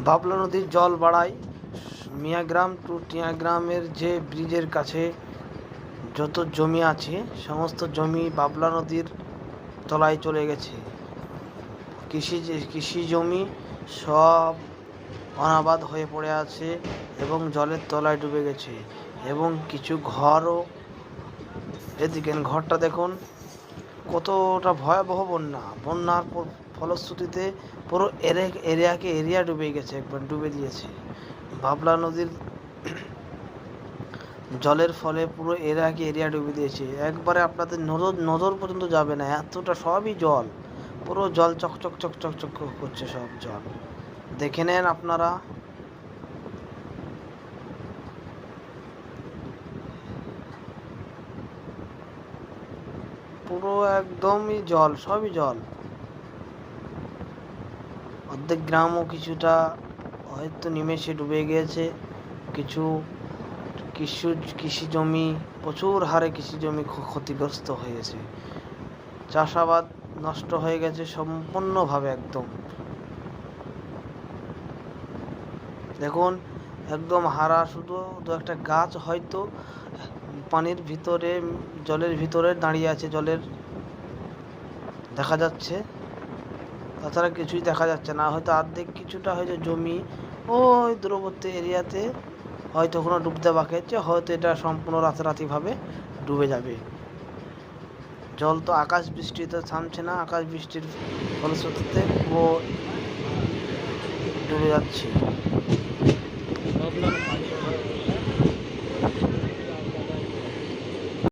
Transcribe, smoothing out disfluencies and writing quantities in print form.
বাবলা নদীর জল বাড়ায় মিয়াগ্রাম টু টিয়াগ্রামের যে ব্রিজের কাছে যত জমি আছে সমস্ত জমি বাবলা নদীর তলায় চলে গেছে। কৃষি জমি সব অনাবাদ হয়ে পড়ে আছে এবং জলের তলায় ডুবে গেছে এবং কিছু ঘরও, এদিকে ঘরটা দেখুন কতটা ভয়াবহ বন্যার ফলশ্রুতিতে পুরো এরিয়া ডুবে গেছে, একবার ডুবে দিয়েছে। বাবলা নদীর জলের ফলে পুরো এরিয়া ডুবে দিয়েছে, একবারে আপনাদের নজর পর্যন্ত যাবে না, এতটা সবই জল, পুরো জল চকচক চকচক চক করছে, সব জল দেখে নেন আপনারা। পুরো একদমই জল, সবই জল। অর্ধেক গ্রামও কিছুটা হয়তো নিমেষে ডুবে গিয়েছে। কিছু কৃষি জমি, প্রচুর হারে কৃষি জমি ক্ষতিগ্রস্ত হয়েছে। চাষাবাদ নষ্ট হয়ে গেছে সম্পূর্ণভাবে একদম। দেখুন একদম হারা, শুধু দু একটা গাছ হয়তো পানির ভিতরে, জলের ভিতরে দাঁড়িয়ে আছে, জলের দেখা যাচ্ছে, তাছাড়া কিছুই দেখা যাচ্ছে না। হয়তো অর্ধেক কিছুটা হয়তো জমি ওই দূরবর্তী এরিয়াতে হয়তো কোনো ডুবতে বাকি আছে, হয়তো এটা সম্পূর্ণ রাতারাতিভাবে ডুবে যাবে। জল তো আকাশ বৃষ্টিতে থামছে না, আকাশ বৃষ্টির ফলশ্রুতিতে ও ডুবে যাচ্ছে।